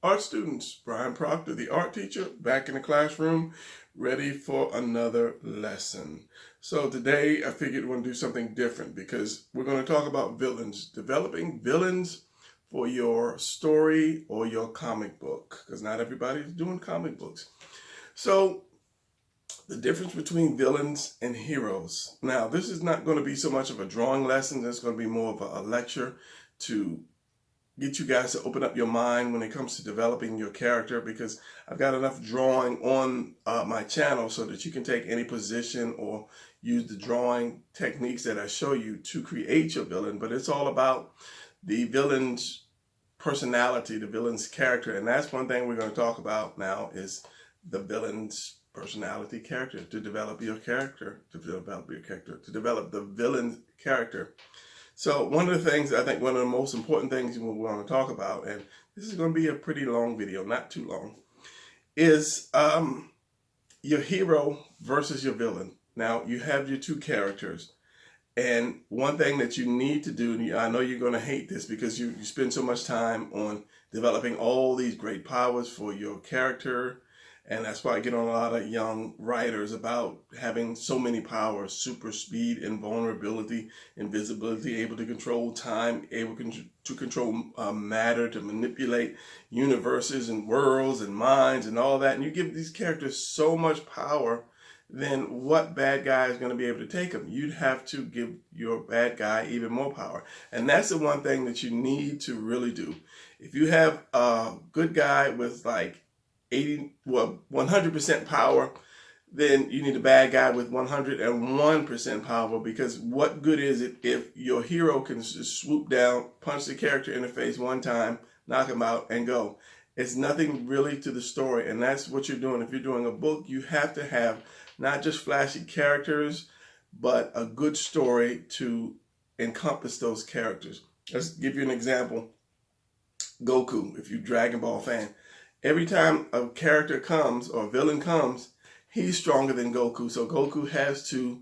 Art students, Brian Proctor, the art teacher, back in the classroom, ready for another lesson. So today I figured we're going to do something different because we're going to talk about villains, developing villains for your story or your comic book, because not everybody's doing comic books. So the difference between villains and heroes. Now, this is not going to be so much of a drawing lesson. It's going to be more of a lecture to get you guys to open up your mind when it comes to developing your character, because I've got enough drawing on my channel so that you can take any position or use the drawing techniques that I show you to create your villain. But it's all about the villain's personality, the villain's character. And that's one thing we're going to talk about now is the villain's personality, character, to develop your character, to develop the villain's character. So one of the things, I think one of the most important things we want to talk about, and this is going to be a pretty long video, not too long, is your hero versus your villain. Now, you have your two characters. And one thing that you need to do, and I know you're going to hate this because you spend so much time on developing all these great powers for your character. And that's why I get on a lot of young writers about having so many powers: super speed, invulnerability, invisibility, able to control time, able to control matter, to manipulate universes and worlds and minds and all that. And you give these characters so much power, then what bad guy is going to be able to take them? You'd have to give your bad guy even more power. And that's the one thing that you need to really do. If you have a good guy with like 100% power, then you need a bad guy with 101% power, because what good is it if your hero can just swoop down, punch the character in the face one time, knock him out, and go? It's nothing really to the story, and that's what you're doing. If you're doing a book, you have to have not just flashy characters, but a good story to encompass those characters. Let's give you an example. Goku, if you're a Dragon Ball fan. Every time a character comes or a villain comes, he's stronger than Goku. So Goku has to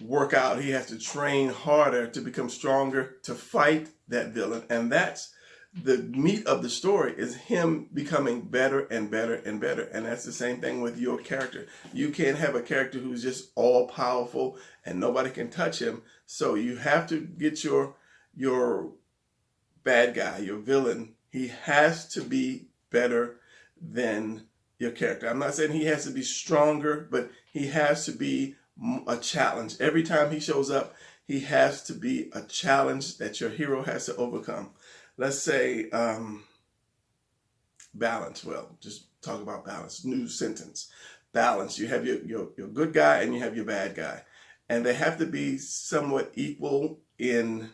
work out. He has to train harder to become stronger to fight that villain. And that's the meat of the story, is him becoming better and better and better. And that's the same thing with your character. You can't have a character who's just all powerful and nobody can touch him. So you have to get your bad guy, your villain. He has to be better than your character. I'm not saying he has to be stronger, but he has to be a challenge. Every time he shows up, he has to be a challenge that your hero has to overcome. Let's say balance. Well, just talk about balance. New sentence. Balance. You have your good guy and you have your bad guy. And they have to be somewhat equal in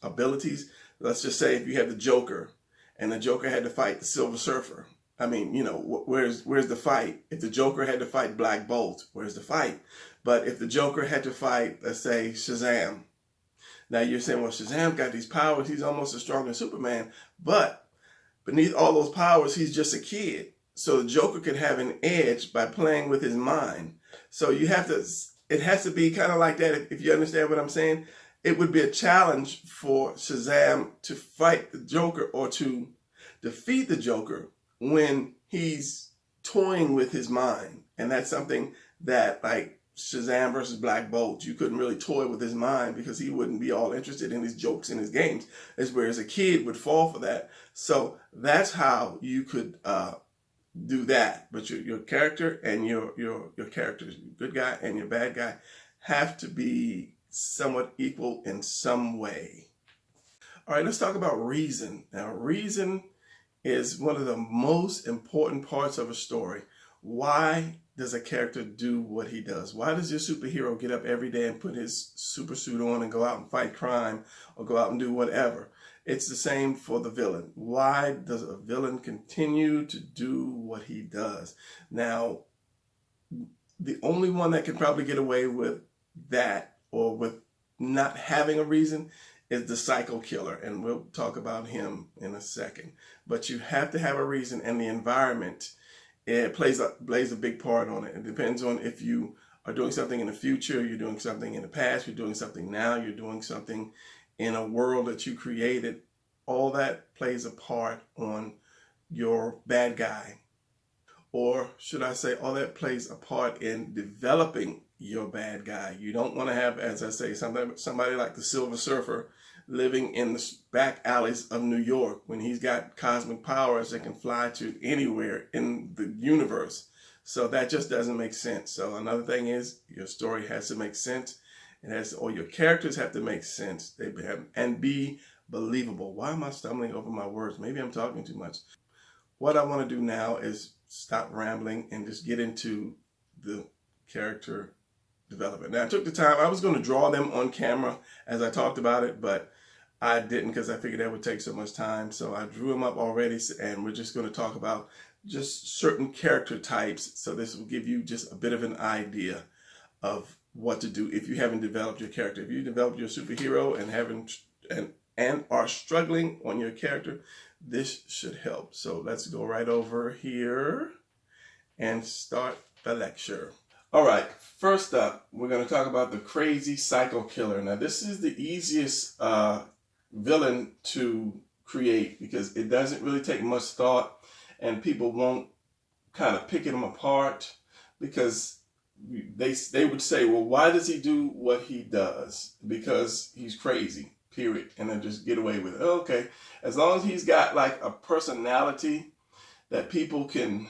abilities. Let's just say if you have the Joker, and the Joker had to fight the Silver Surfer. I mean, you know, where's the fight? If the Joker had to fight Black Bolt, where's the fight? But if the Joker had to fight, let's say, Shazam. Now you're saying, well, Shazam got these powers. He's almost as strong as Superman. But beneath all those powers, he's just a kid. So the Joker could have an edge by playing with his mind. So you have to, it has to be kind of like that, if you understand what I'm saying. It would be a challenge for Shazam to fight the Joker or to defeat the Joker when he's toying with his mind. And that's something that, like Shazam versus Black Bolt, you couldn't really toy with his mind because he wouldn't be all interested in his jokes and his games, whereas a kid would fall for that. So that's how you could do that. But your character and your characters, your good guy and your bad guy, have to be somewhat equal in some way. All right, let's talk about reason. Now, reason is one of the most important parts of a story. Why does a character do what he does? Why does your superhero get up every day and put his super suit on and go out and fight crime or go out and do whatever? It's the same for the villain. Why does a villain continue to do what he does? Now, the only one that can probably get away with that, or with not having a reason, is the psycho killer. And we'll talk about him in a second. But you have to have a reason, and the environment, it plays a big part on it. It depends on if you are doing something in the future, you're doing something in the past, you're doing something now, you're doing something in a world that you created. All that plays a part on your bad guy. Or should I say, all that plays a part in developing your bad guy. You don't want to have, as I say, somebody like the Silver Surfer living in the back alleys of New York when he's got cosmic powers that can fly to anywhere in the universe. So that just doesn't make sense. So another thing is your story has to make sense. It has to, or your characters have to make sense. They have, and be believable. Why am I stumbling over my words? Maybe I'm talking too much. What I want to do now is stop rambling and just get into the character development. Now, I took the time. I was going to draw them on camera as I talked about it, but I didn't because I figured that would take so much time. So I drew them up already, and we're just going to talk about just certain character types. So this will give you just a bit of an idea of what to do if you haven't developed your character. If you developed your superhero and are struggling on your character, this should help. So let's go right over here and start the lecture. All right, first up, we're going to talk about the crazy psycho killer. Now, this is the easiest villain to create because it doesn't really take much thought, and people won't kind of pick him apart because they would say, well, why does he do what he does? Because he's crazy. Period. And then just get away with it. Okay. As long as he's got like a personality that people can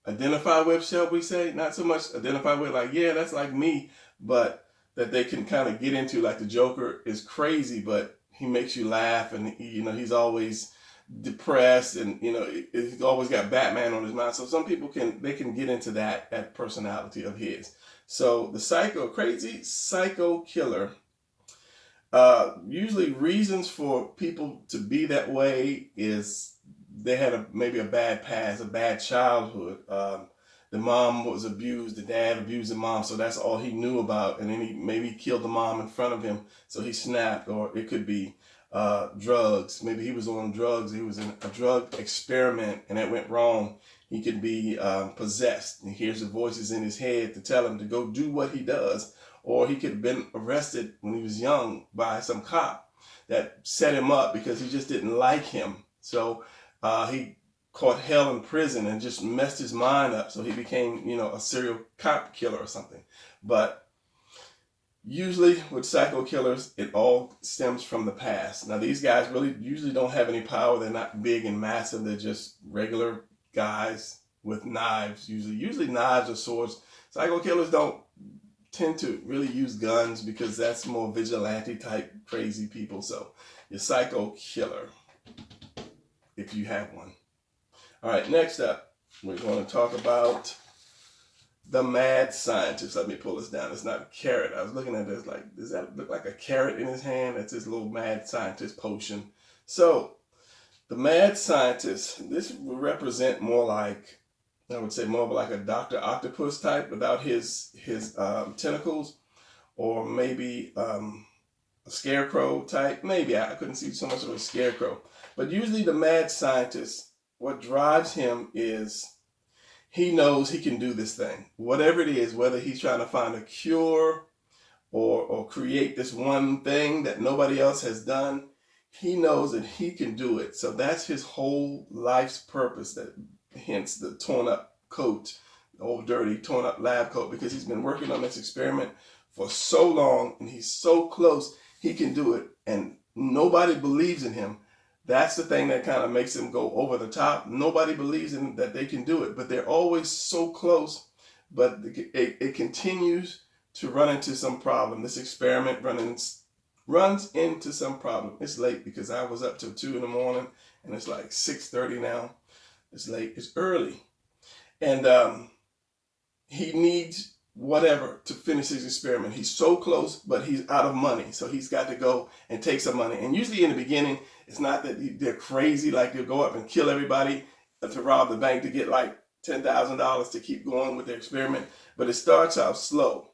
identify with, shall we say? Not so much identify with like, yeah, that's like me, but that they can kind of get into, like the Joker is crazy, but he makes you laugh, and he's always depressed, and he's always got Batman on his mind. So some people can get into that personality of his. So the crazy psycho killer. Usually reasons for people to be that way is they had maybe a bad past, a bad childhood. The mom was abused, the dad abused the mom, so that's all he knew about. And then he maybe killed the mom in front of him, so he snapped. Or it could be drugs. Maybe he was on drugs. He was in a drug experiment and it went wrong. He could be possessed. He hears the voices in his head to tell him to go do what he does. Or he could have been arrested when he was young by some cop that set him up because he just didn't like him. So he caught hell in prison and just messed his mind up. So he became, a serial cop killer or something. But usually with psycho killers, it all stems from the past. Now, these guys really usually don't have any power. They're not big and massive. They're just regular guys with knives, usually knives or swords. Psycho killers don't tend to really use guns because that's more vigilante type crazy people. So your psycho killer, if you have one. All right, next up, we're going to talk about the mad scientist. Let me pull this down. It's not a carrot. I was looking at this like, does that look like a carrot in his hand? That's his little mad scientist potion. So the mad scientist, this will represent more like, I would say more of like a Dr. Octopus type without his tentacles, or maybe a scarecrow type. Maybe I couldn't see so much of a scarecrow. But usually the mad scientist, what drives him is he knows he can do this thing. Whatever it is, whether he's trying to find a cure or create this one thing that nobody else has done, he knows that he can do it. So that's his whole life's purpose, hence the torn up coat, the old dirty torn up lab coat, because he's been working on this experiment for so long and he's so close he can do it, and nobody believes in him. That's the thing that kind of makes him go over the top. Nobody believes in that they can do it, but they're always so close, but it continues to run into some problem. This experiment runs into some problem. It's late because I was up till 2 in the morning and it's like 6:30 now. It's late, it's early. And he needs whatever to finish his experiment. He's so close, but he's out of money. So he's got to go and take some money. And usually in the beginning, it's not that they're crazy, like they'll go up and kill everybody to rob the bank to get like $10,000 to keep going with their experiment. But it starts out slow.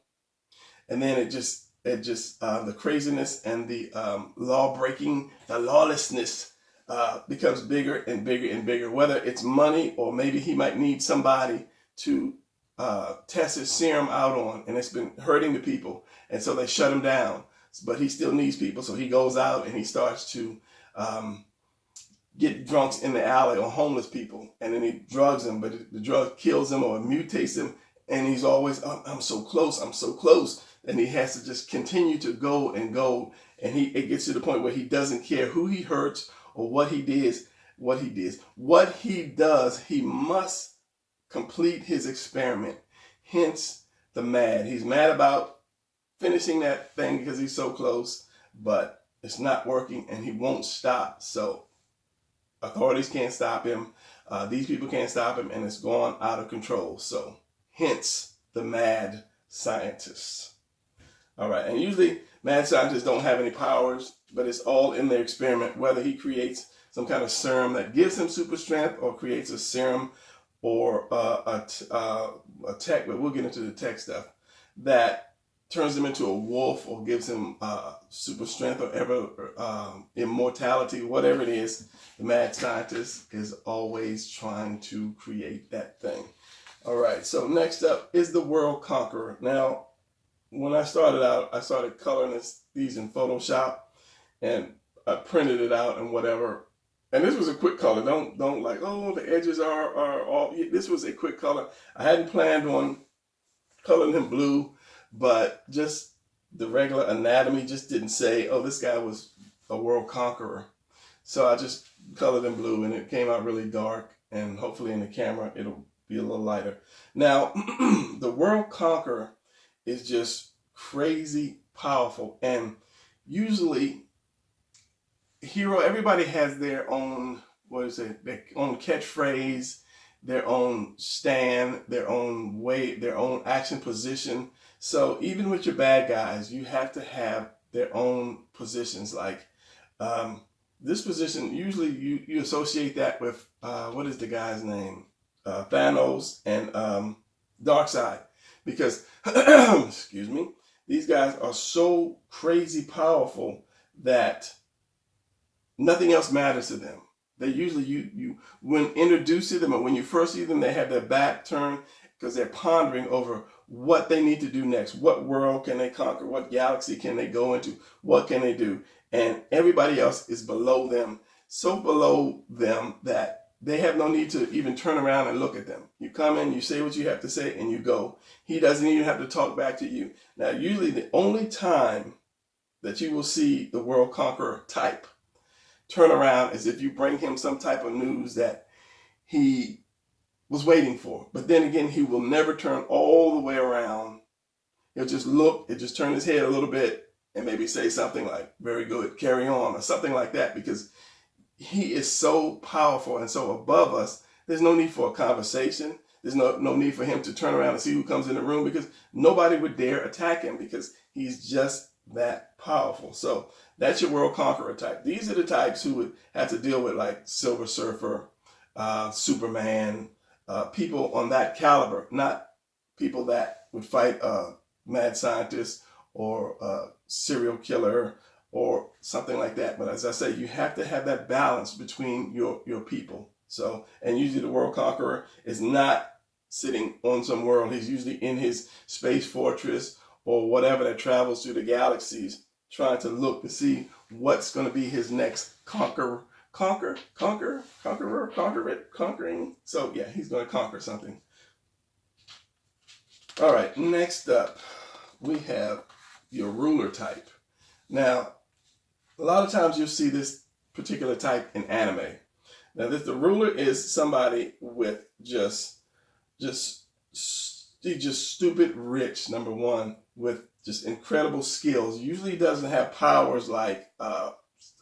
And then it just the craziness and the law-breaking, the lawlessness becomes bigger and bigger and bigger, whether it's money or maybe he might need somebody to test his serum out on, and it's been hurting the people, and so they shut him down. But he still needs people, so he goes out and he starts to get drunks in the alley or homeless people, and then he drugs them, but the drug kills him or mutates him, and he's always, oh, I'm so close, and he has to just continue to go and go, and it gets to the point where he doesn't care who he hurts or what he does, he must complete his experiment. Hence the mad. He's mad about finishing that thing because he's so close, but it's not working, and he won't stop. So authorities can't stop him. These people can't stop him, and it's gone out of control. So hence the mad scientists. All right, and usually mad scientists don't have any powers, but it's all in their experiment, whether he creates some kind of serum that gives him super strength or creates a serum or a tech, but we'll get into the tech stuff, that turns him into a wolf or gives him super strength or immortality, whatever it is. The mad scientist is always trying to create that thing. All right, so next up is the world conqueror. Now, when I started out, I started coloring these in Photoshop, and I printed it out and whatever. And this was a quick color. Don't like, oh, the edges are all. This was a quick color. I hadn't planned on coloring him blue, but just the regular anatomy just didn't say, oh, this guy was a world conqueror. So I just colored him blue, and it came out really dark, and hopefully in the camera it'll be a little lighter. Now, the world conqueror is just crazy powerful, and usually everybody has their own, their own catchphrase, their own stand, their own way, their own action position. So even with your bad guys, you have to have their own positions. Like this position, usually you associate that with, what is the guy's name? Thanos and Darkseid. Because, excuse me, these guys are so crazy powerful that nothing else matters to them. They usually, when introduced to them, or when you first see them, they have their back turned because they're pondering over what they need to do next. What world can they conquer? What galaxy can they go into? What can they do? And everybody else is below them, so below them that they have no need to even turn around and look at them. You come in, you say what you have to say, and you go. He doesn't even have to talk back to you. Now, usually the only time that you will see the world conqueror type turn around is if you bring him some type of news that he was waiting for. But then again, he will never turn all the way around. He'll just look, he'll just turn his head a little bit and maybe say something like, very good, carry on, or something like that, because he is so powerful and so above us. There's no need for a conversation. There's no need for him to turn around and see who comes in the room, because nobody would dare attack him because he's just that powerful. So that's your world conqueror type. These are the types who would have to deal with like Silver Surfer, Superman, people on that caliber, not people that would fight a mad scientist or a serial killer or something like that. But as I say, you have to have that balance between your people. So, and usually the world conqueror is not sitting on some world. He's usually in his space fortress or whatever that travels through the galaxies, trying to look to see what's going to be his next conquering. So yeah, he's going to conquer something. All right, next up, we have your ruler type. Now, a lot of times you'll see this particular type in anime. Now, the ruler is somebody with just stupid rich, number one, with just incredible skills. Usually doesn't have powers like, and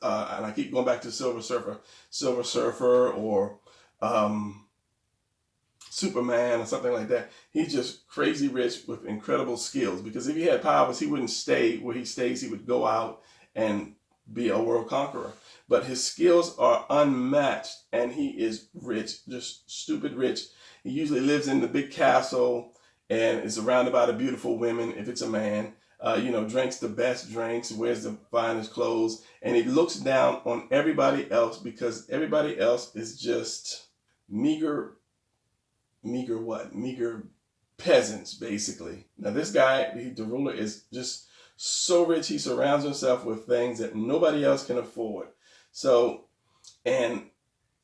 I keep going back to Silver Surfer or Superman or something like that. He's just crazy rich with incredible skills, because if he had powers, he wouldn't stay where he stays. He would go out and be a world conqueror. But his skills are unmatched, and he is rich, just stupid rich. He usually lives in the big castle and is surrounded by the beautiful women, if it's a man. Drinks the best drinks, wears the finest clothes, and he looks down on everybody else because everybody else is just meager peasants, basically. Now this guy, the ruler, is just so rich, he surrounds himself with things that nobody else can afford. So, and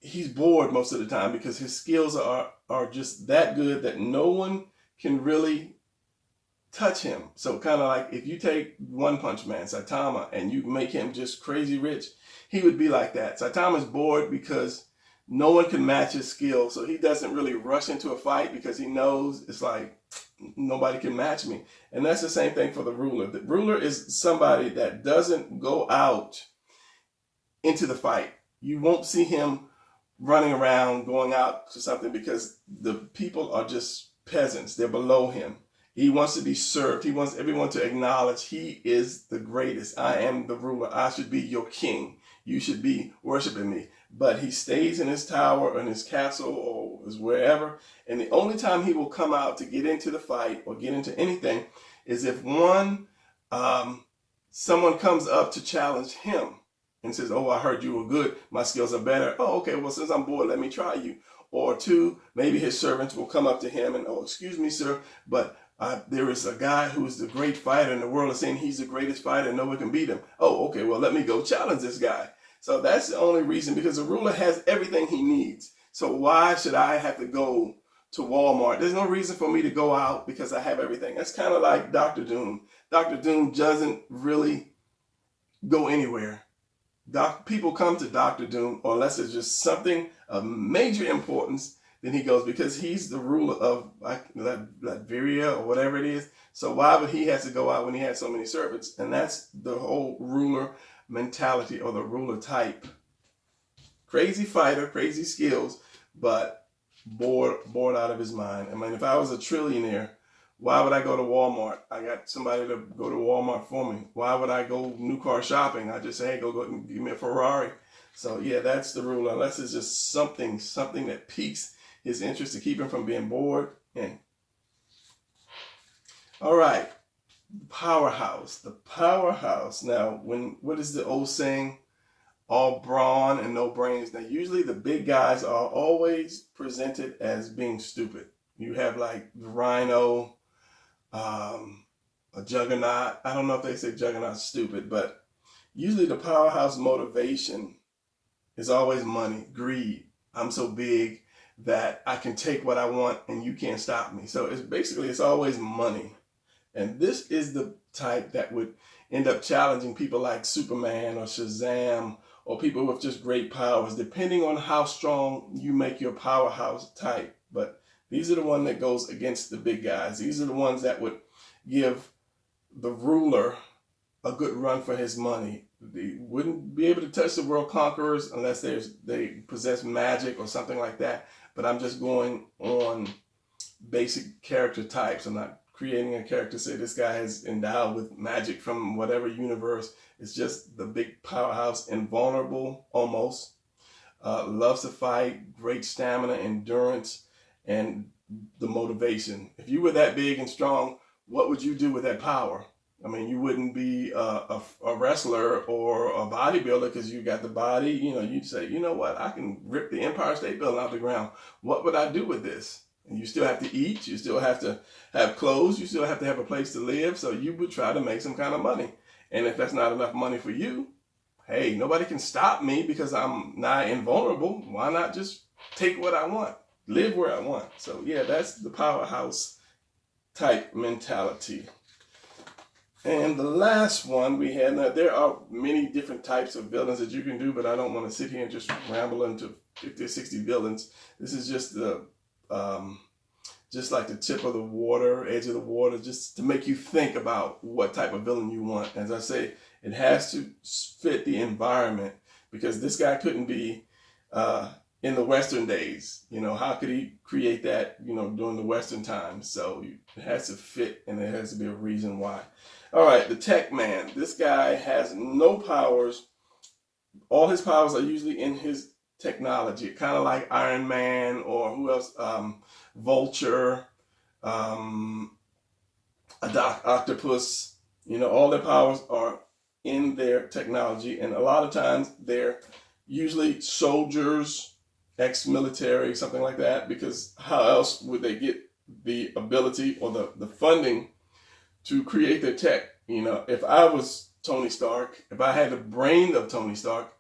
he's bored most of the time because his skills are just that good that no one can really touch him. So kind of like if you take One Punch Man, Saitama, and you make him just crazy rich, he would be like that. Saitama's bored because no one can match his skill. So he doesn't really rush into a fight because he knows it's like, nobody can match me. And that's the same thing for the ruler. The ruler is somebody that doesn't go out into the fight. You won't see him running around going out to something because the people are just peasants. They're below him. He wants to be served. He wants everyone to acknowledge he is the greatest. I am the ruler. I should be your king. You should be worshiping me. But he stays in his tower or in his castle or is wherever. And the only time he will come out to get into the fight or get into anything is if someone comes up to challenge him and says, oh, I heard you were good. My skills are better. Oh, okay, well, since I'm bored, let me try you. Or two, maybe his servants will come up to him and, oh, excuse me, sir, but there is a guy who is the great fighter and the world is saying he's the greatest fighter and no one can beat him. Oh, okay, well, let me go challenge this guy. So that's the only reason, because the ruler has everything he needs. So why should I have to go to Walmart? There's no reason for me to go out because I have everything. That's kind of like Dr. Doom. Dr. Doom doesn't really go anywhere. People come to Dr. Doom unless it's just something of major importance. Then he goes, because he's the ruler of Latveria or whatever it is. So why would he have to go out when he has so many servants? And that's the whole ruler mentality or the ruler type. Crazy fighter, crazy skills, but bored out of his mind. I mean, if I was a trillionaire, why would I go to Walmart? I got somebody to go to Walmart for me. Why would I go new car shopping? I just say, hey, go and give me a Ferrari. So yeah, that's the ruler. Unless it's just something that piques his interest to keep him from being bored. And all right, powerhouse. The powerhouse. Now, what is the old saying? All brawn and no brains. Now, usually the big guys are always presented as being stupid. You have like the Rhino, a Juggernaut. I don't know if they say Juggernaut's stupid, but usually the powerhouse motivation is always money, greed. I'm so big that I can take what I want and you can't stop me. So it's always money. And this is the type that would end up challenging people like Superman or Shazam or people with just great powers, depending on how strong you make your powerhouse type. But these are the ones that goes against the big guys. These are the ones that would give the ruler a good run for his money. They wouldn't be able to touch the world conquerors unless they possess magic or something like that. But I'm just going on basic character types. I'm not creating a character, say this guy is endowed with magic from whatever universe. It's just the big powerhouse, invulnerable almost, loves to fight, great stamina, endurance, and the motivation. If you were that big and strong, what would you do with that power? I mean, you wouldn't be a wrestler or a bodybuilder because you got the body. You know, you'd say, you know what, I can rip the Empire State Building out the ground. What would I do with this? And you still have to eat. You still have to have clothes. You still have to have a place to live. So you would try to make some kind of money. And if that's not enough money for you, hey, nobody can stop me because I'm nigh invulnerable. Why not just take what I want, live where I want? So yeah, that's the powerhouse type mentality. And the last one we had, now there are many different types of villains that you can do, but I don't want to sit here and just ramble into 50 or 60 villains. This is just just like the tip of the water, edge of the water, just to make you think about what type of villain you want. As I say, it has to fit the environment, because this guy couldn't be in the Western days. You know, how could he create that, you know, during the Western times? So it has to fit, and there has to be a reason why. All right, the tech man. This guy has no powers. All his powers are usually in his technology, kind of like Iron Man, or who else? Vulture, Octopus. You know, all their powers are in their technology, and a lot of times they're usually soldiers, ex-military, something like that, because how else would they get the ability or the funding to create their tech? You know, if I was Tony Stark, if I had the brain of Tony Stark,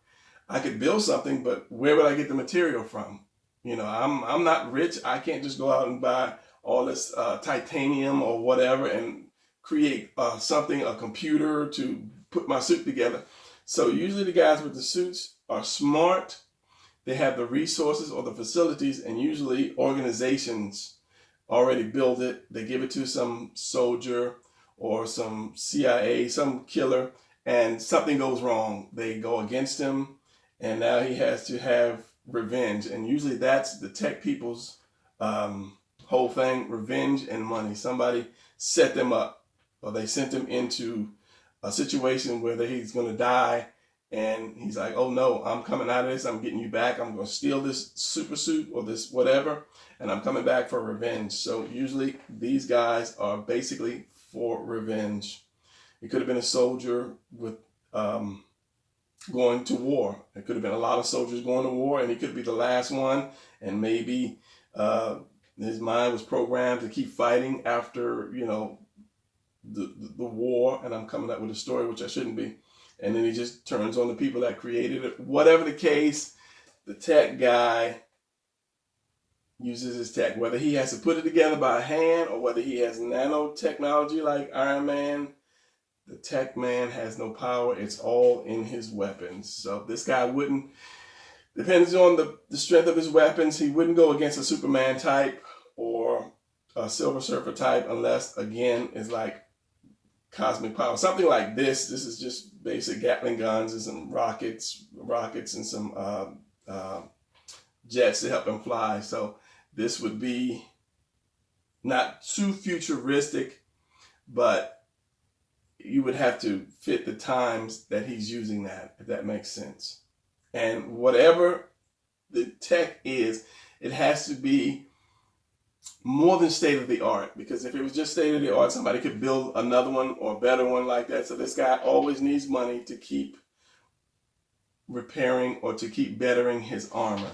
I could build something, but where would I get the material from? You know, I'm not rich. I can't just go out and buy all this titanium or whatever and create something, a computer to put my suit together. So usually the guys with the suits are smart. They have the resources or the facilities, and usually organizations already build it. They give it to some soldier or some CIA, some killer, and something goes wrong. They go against him, and now he has to have revenge. And usually that's the tech people's whole thing, revenge and money. Somebody set them up, or they sent him into a situation where he's going to die, and he's like, oh no, I'm coming out of this, I'm getting you back, I'm going to steal this super suit or this whatever, and I'm coming back for revenge. So usually these guys are basically for revenge. It could have been a soldier with going to war. It could have been a lot of soldiers going to war, and he could be the last one, and maybe his mind was programmed to keep fighting after, you know, the war, and I'm coming up with a story which I shouldn't be. And then he just turns on the people that created it. Whatever the case, the tech guy uses his tech. Whether he has to put it together by hand or whether he has nanotechnology like Iron Man, the tech man has no power. It's all in his weapons. So this guy wouldn't, depends on the strength of his weapons, he wouldn't go against a Superman type or a Silver Surfer type unless, again, it's like cosmic power. Something like this. This is just basic Gatling guns and some rockets and some jets to help him fly. So this would be not too futuristic, but you would have to fit the times that he's using that, if that makes sense. And whatever the tech is, it has to be more than state of the art, because if it was just state of the art, somebody could build another one or a better one like that. So this guy always needs money to keep repairing or to keep bettering his armor.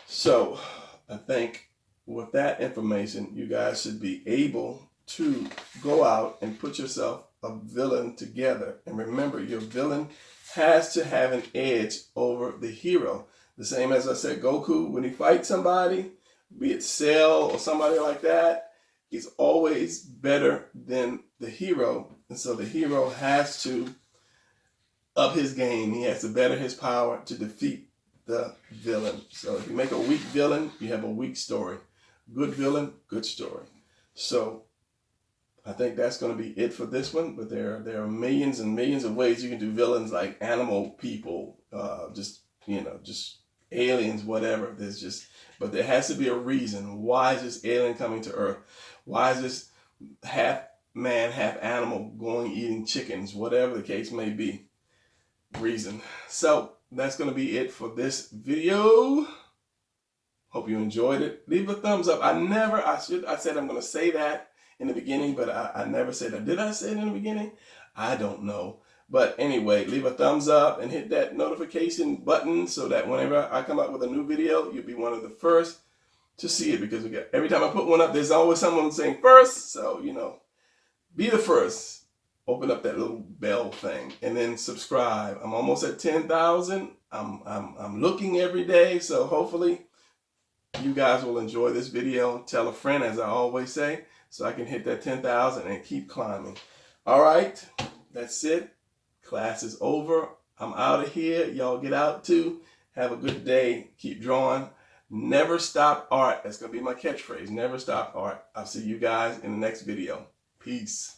So I think with that information, you guys should be able to go out and put yourself a villain together. And remember, your villain has to have an edge over the hero. The same as I said, Goku, when he fights somebody, be it Cell or somebody like that, he's always better than the hero. And so the hero has to up his game. He has to better his power to defeat the villain. So if you make a weak villain, you have a weak story. Good villain, good story. So I think that's going to be it for this one. But there are millions and millions of ways you can do villains, like animal people, just aliens, whatever. But there has to be a reason. Why is this alien coming to Earth? Why is this half man, half animal going eating chickens? Whatever the case may be. Reason. So that's going to be it for this video. Hope you enjoyed it. Leave a thumbs up. I said I'm going to say that in the beginning, but I never said that. Did I say it in the beginning? I don't know. But anyway, leave a thumbs up and hit that notification button so that whenever I come up with a new video, you'll be one of the first to see it, because every time I put one up, there's always someone saying first. So, be the first. Open up that little bell thing and then subscribe. I'm almost at 10,000. I'm looking every day. So hopefully you guys will enjoy this video. Tell a friend, as I always say, so I can hit that 10,000 and keep climbing. All right. That's it. Class is over. I'm out of here. Y'all get out too. Have a good day. Keep drawing. Never stop art. That's going to be my catchphrase. Never stop art. I'll see you guys in the next video. Peace.